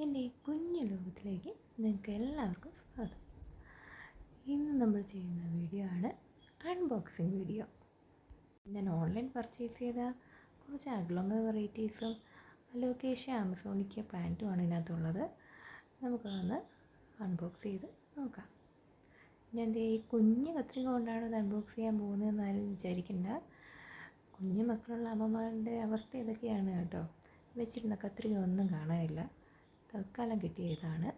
എൻ്റെ ഈ കുഞ്ഞു ലോകത്തിലേക്ക് നിങ്ങൾക്ക് എല്ലാവർക്കും സ്വാഗതം. ഇന്ന് നമ്മൾ ചെയ്യുന്ന വീഡിയോ ആണ് അൺബോക്സിങ് വീഡിയോ. ഞാൻ ഓൺലൈൻ പർച്ചേസ് ചെയ്ത കുറച്ച് അഗ്ലോമ വെറൈറ്റീസും അലോക്കേഷ്യ ആമസോണിക്ക പ്ലാന്റുമാണ് ഇതിനകത്തുള്ളത്. നമുക്കതൊന്ന് അൺബോക്സ് ചെയ്ത് നോക്കാം. ഞാൻ ഈ കുഞ്ഞു കത്രിക കൊണ്ടാണ് ഇത് അൺബോക്സ് ചെയ്യാൻ പോകുന്നതെന്ന് ആരും വിചാരിക്കേണ്ട. കുഞ്ഞു മക്കളുള്ള അമ്മമാരുടെ അവസ്ഥ ഇതൊക്കെയാണ് കേട്ടോ. വെച്ചിരുന്ന കത്രിക ഒന്നും കാണാനില്ല. തൽക്കാലം കിട്ടിയ ഇതാണ്.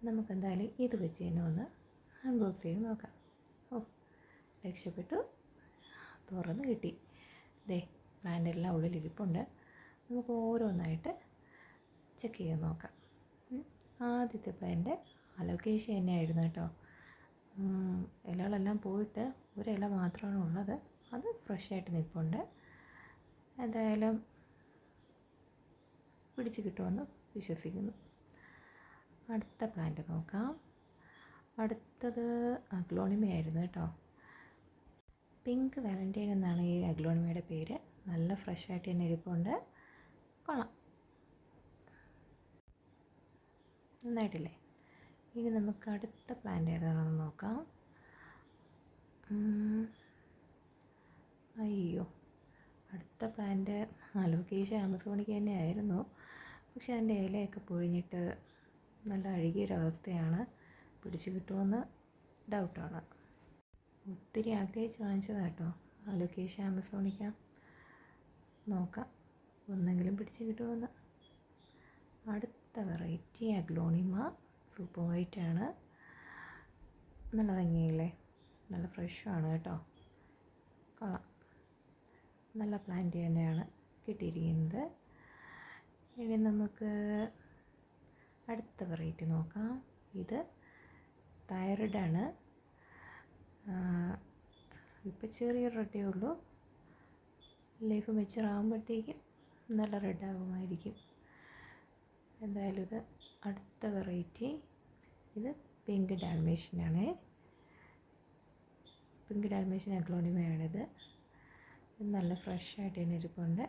നമുക്കെന്തായാലും ഇത് വെച്ച് തന്നെ ഒന്ന് അൺബോക്സ് ചെയ്ത് നോക്കാം. രക്ഷപ്പെട്ടു, തുറന്ന് കിട്ടി. പ്ലാന്റ് എല്ലാം ഉള്ളിലിരിപ്പുണ്ട്. നമുക്ക് ഓരോന്നായിട്ട് ചെക്ക് ചെയ്ത് നോക്കാം. ആദ്യത്തെ പ്ലാന്റ് അലോക്കേഷ്യ തന്നെയായിരുന്നു കേട്ടോ. ഇലകളെല്ലാം പോയിട്ട് ഒരു ഇല മാത്രമാണ് ഉള്ളത്. അത് ഫ്രഷായിട്ട് നിൽപ്പുണ്ട്. എന്തായാലും പിടിച്ച് കിട്ടുമെന്ന് വിശ്വസിക്കുന്നു. അടുത്ത പ്ലാന്റ് നോക്കാം. അടുത്തത് അഗ്ലോണിമയായിരുന്നു കേട്ടോ. പിങ്ക് വാലന്റൈൻ എന്നാണ് ഈ അഗ്ലോണിമയുടെ പേര്. നല്ല ഫ്രഷായിട്ട് തന്നെ ഇരിപ്പുണ്ട്. കൊള്ളാം, നന്നായിട്ടില്ലേ? ഇനി നമുക്ക് അടുത്ത പ്ലാന്റ് ഏതാണെന്ന് നോക്കാം. അയ്യോ, അടുത്ത പ്ലാന്റ് അലോക്കേഷ്യ ആമസോണിക്ക തന്നെയായിരുന്നു. പക്ഷെ അതിൻ്റെ ഇലയൊക്കെ പൊഴിഞ്ഞിട്ട് നല്ല അഴുകിയൊരവസ്ഥയാണ്. പിടിച്ച് കിട്ടുമെന്ന് ഡൗട്ടാണ്. ഒത്തിരി ആഗ്രഹിച്ച് വാങ്ങിച്ചതാണ് കേട്ടോ അലോക്കേഷ്യ ആമസോണിക്ക. നോക്കാം ഒന്നെങ്കിലും പിടിച്ച് കിട്ടുമെന്ന്. അടുത്ത വെറൈറ്റി അഗ്ലോണിമ സൂപ്പർ വൈറ്റാണ്. നല്ല ഭംഗിയില്ലേ? നല്ല ഫ്രഷാണ് കേട്ടോ. കൊള്ളാം, നല്ല പ്ലാന്റ് തന്നെയാണ് കിട്ടിയിരിക്കുന്നത്. ഇനി നമുക്ക് അടുത്ത വെറൈറ്റി നോക്കാം. ഇത് തൈറോയിഡാണ്. ഇപ്പോൾ ചെറിയ റെഡേ ഉള്ളൂ. ലൈഫ് മെച്ചുറാകുമ്പോഴത്തേക്കും നല്ല റെഡാകുമായിരിക്കും. എന്തായാലും ഇത് അടുത്ത വെറൈറ്റി. ഇത് പിങ്ക് ഡാൽമേഷ്യനാണ്. പിങ്ക് ഡാൽമേഷ്യൻ അഗ്ലോണിമയാണിത്. നല്ല ഫ്രഷായിട്ട് തന്നെ ഇരിപ്പുണ്ട്.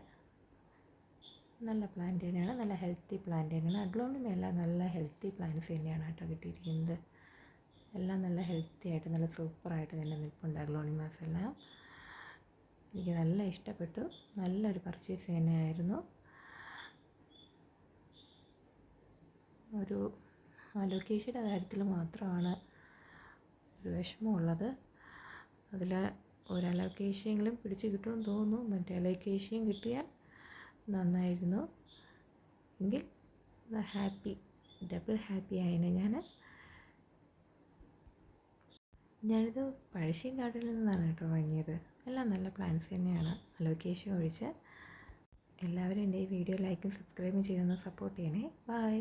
നല്ല പ്ലാന്റ് തന്നെയാണ്. നല്ല ഹെൽത്തി പ്ലാന്റ് തന്നെയാണ്. അഗ്ലോണിമയെല്ലാം നല്ല ഹെൽത്തി പ്ലാന്റ്സ് തന്നെയാണ് കേട്ടോ കിട്ടിയിരിക്കുന്നത്. എല്ലാം നല്ല ഹെൽത്തി ആയിട്ട് നല്ല സൂപ്പറായിട്ട് തന്നെ നിൽപ്പുണ്ട് അഗ്ലോണിമാസ് എല്ലാം. എനിക്ക് നല്ല ഇഷ്ടപ്പെട്ടു. നല്ലൊരു പർച്ചേസ് തന്നെയായിരുന്നു. ഒരു അലോക്കേഷ്യയുടെ കാര്യത്തിൽ മാത്രമാണ് ഒരു വിഷമമുള്ളത്. അതിൽ ഒരു അലോക്കേഷ്യയെങ്കിലും പിടിച്ച് കിട്ടുമെന്ന് തോന്നുന്നു. മറ്റേ അലോക്കേഷ്യയും കിട്ടിയാൽ നന്നായിരുന്നു. എങ്കിൽ ഡബിൾ ഹാപ്പി ആയിന് ഞാനിത് പഴശ്ശി ഗാർഡനിൽ നിന്നാണ് കേട്ടോ വാങ്ങിയത്. എല്ലാം നല്ല പ്ലാന്റ്സ് തന്നെയാണ് അലോക്കേഷ്യ ഒഴിച്ച്. എല്ലാവരും എൻ്റെ ഈ വീഡിയോ ലൈക്കും സബ്സ്ക്രൈബും ചെയ്യുന്ന സപ്പോർട്ട് ചെയ്യണേ. ബൈ.